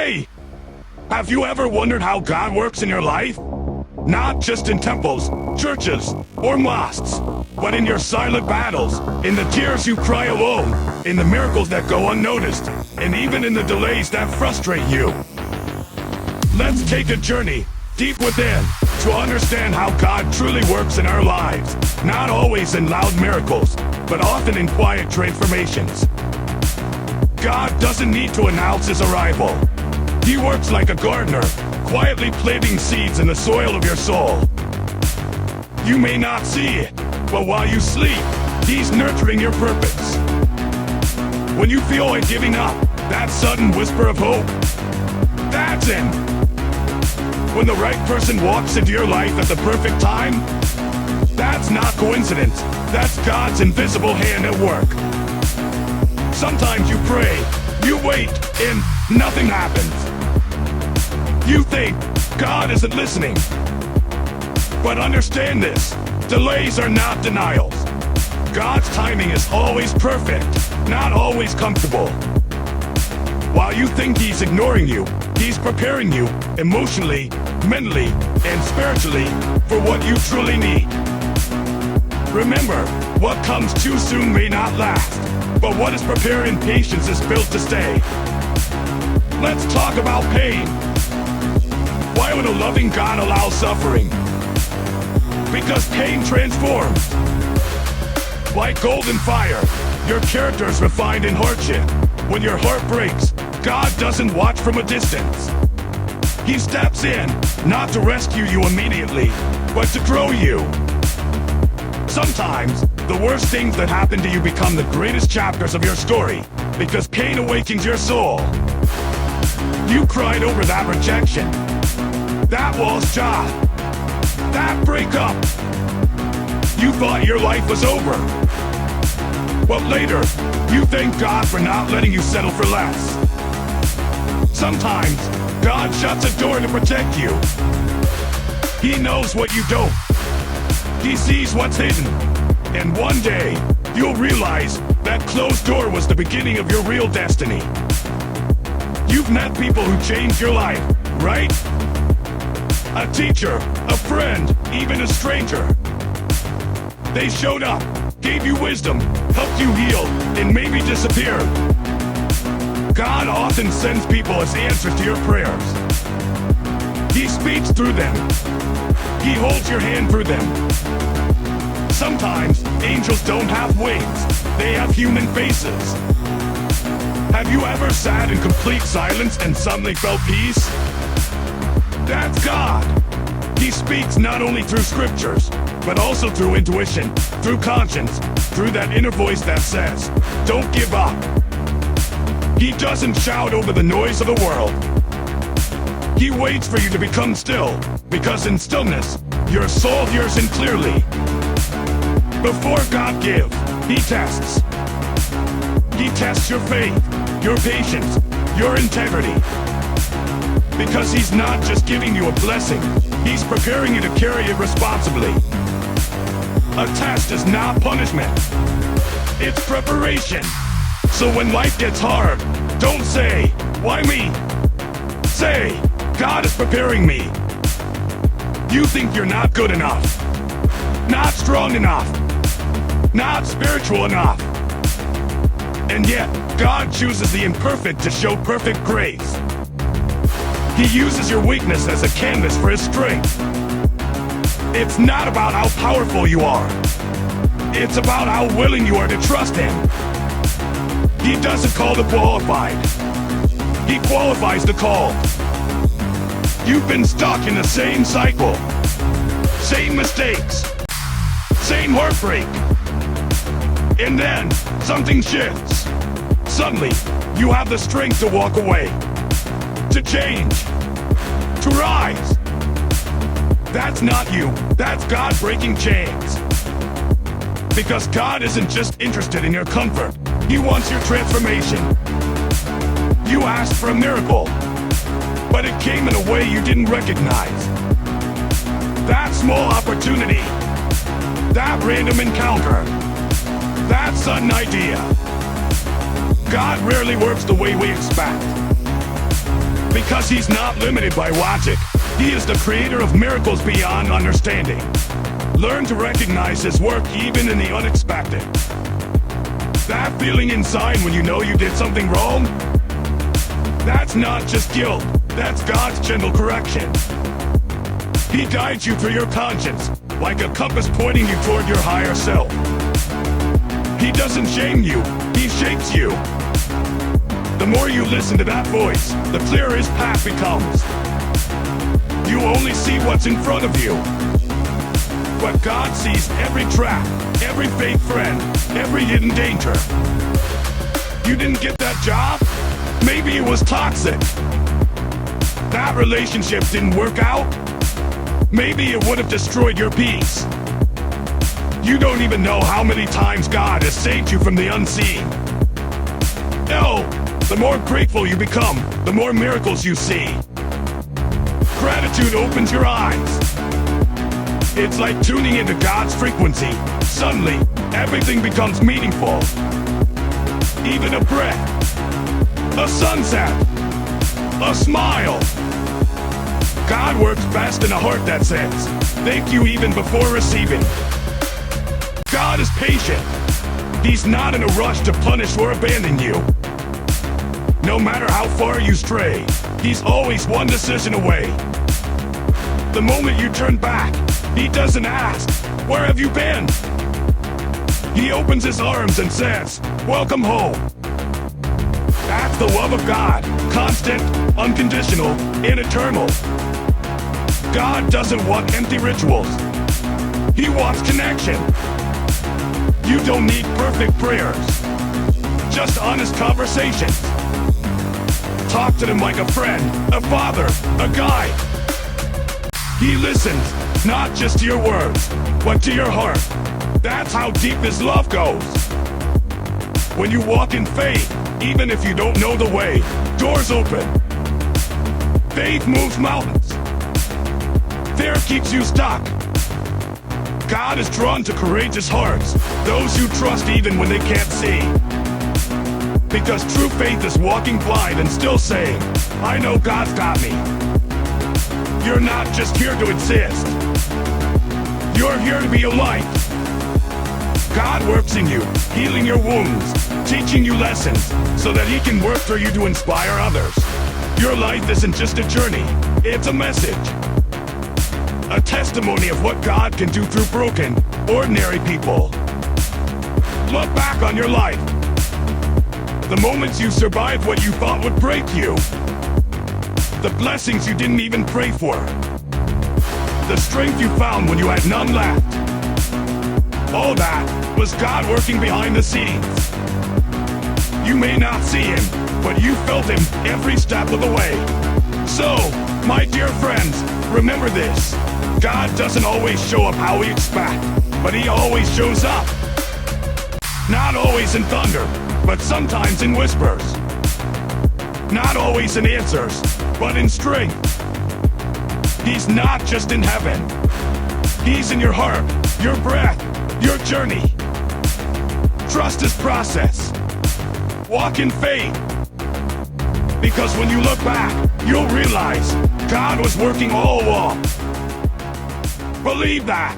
Hey! Have you ever wondered how God works in your life? Not just in temples, churches, or mosques, but in your silent battles, in the tears you cry alone, in the miracles that go unnoticed, and even in the delays that frustrate you. Let's take a journey deep within to understand how God truly works in our lives, not always in loud miracles, but often in quiet transformations. God doesn't need to announce his arrival. He works like a gardener, quietly planting seeds in the soil of your soul. You may not see it, but while you sleep, he's nurturing your purpose. When you feel like giving up, that sudden whisper of hope, that's him. When the right person walks into your life at the perfect time, that's not coincidence. That's God's invisible hand at work. Sometimes you pray, you wait, and nothing happens. You think God isn't listening. But understand this, delays are not denials. God's timing is always perfect, not always comfortable. While you think he's ignoring you, he's preparing you emotionally, mentally, and spiritually for what you truly need. Remember, what comes too soon may not last, but what is prepared in patience is built to stay. Let's talk about pain. Why would a loving God allow suffering? Because pain transforms. Like golden fire, your character is refined in hardship. When your heart breaks, God doesn't watch from a distance. He steps in, not to rescue you immediately, but to grow you. Sometimes, the worst things that happen to you become the greatest chapters of your story, because pain awakens your soul. You cried over that rejection, that lost job, that breakup. You thought your life was over. But later, you thank God for not letting you settle for less. Sometimes, God shuts a door to protect you. He knows what you don't. He sees what's hidden. And one day, you'll realize that closed door was the beginning of your real destiny. You've met people who changed your life, right? A teacher, a friend, even a stranger. They showed up, gave you wisdom, helped you heal, and maybe disappeared. God often sends people as answers to your prayers. He speaks through them. He holds your hand through them. Sometimes, angels don't have wings. They have human faces. Have you ever sat in complete silence and suddenly felt peace? That's God. He speaks not only through scriptures, but also through intuition, through conscience, through that inner voice that says, don't give up. He doesn't shout over the noise of the world. He waits for you to become still, because in stillness, your soul hears him clearly. Before God gives, he tests. He tests your faith, your patience, your integrity. Because he's not just giving you a blessing, he's preparing you to carry it responsibly. A test is not punishment. It's preparation. So when life gets hard, don't say, why me? Say, God is preparing me. You think you're not good enough, not strong enough, not spiritual enough. And yet, God chooses the imperfect to show perfect grace. He uses your weakness as a canvas for his strength. It's not about how powerful you are. It's about how willing you are to trust him. He doesn't call the qualified. He qualifies the called. You've been stuck in the same cycle. Same mistakes. Same heartbreak. And then, something shifts. Suddenly, you have the strength to walk away. To change. To rise. That's not you. That's God breaking chains. Because God isn't just interested in your comfort. He wants your transformation. You asked for a miracle, but it came in a way you didn't recognize. That small opportunity, that random encounter, that sudden idea. God rarely works the way we expect. Because he's not limited by logic. He is the creator of miracles beyond understanding. Learn to recognize his work even in the unexpected. That feeling inside when you know you did something wrong? That's not just guilt, that's God's gentle correction. He guides you through your conscience, like a compass pointing you toward your higher self. He doesn't shame you, he shapes you. The more you listen to that voice, the clearer his path becomes. You only see what's in front of you. But God sees every trap, every fake friend, every hidden danger. You didn't get that job? Maybe it was toxic. That relationship didn't work out? Maybe it would have destroyed your peace. You don't even know how many times God has saved you from the unseen. No, the more grateful you become, the more miracles you see. Gratitude opens your eyes. It's like tuning into God's frequency. Suddenly, everything becomes meaningful. Even a breath, a sunset, a smile. God works best in a heart that says, thank you even before receiving. God is patient. He's not in a rush to punish or abandon you. No matter how far you stray, he's always one decision away. The moment you turn back, he doesn't ask, where have you been? He opens his arms and says, welcome home. That's the love of God, constant, unconditional, and eternal. God doesn't want empty rituals. He wants connection. You don't need perfect prayers, just honest conversations. Talk to them like a friend, a father, a guide. He listens, not just to your words, but to your heart. That's how deep his love goes. When you walk in faith, even if you don't know the way, doors open. Faith moves mountains. Fear keeps you stuck. God is drawn to courageous hearts, those who trust even when they can't see. Because true faith is walking blind and still saying, I know God's got me. You're not just here to exist. You're here to be a light. God works in you, healing your wounds, teaching you lessons, so that he can work through you to inspire others. Your life isn't just a journey, it's a message. A testimony of what God can do through broken, ordinary people. Look back on your life. The moments you survived what you thought would break you. The blessings you didn't even pray for. The strength you found when you had none left. All that was God working behind the scenes. You may not see him, but you felt him every step of the way. So, my dear friends, remember this. God doesn't always show up how we expect, but he always shows up. Not always in thunder, but sometimes in whispers. Not always in answers, but in strength. He's not just in heaven. He's in your heart, your breath, your journey. Trust his process. Walk in faith. Because when you look back, you'll realize God was working all along. Believe that.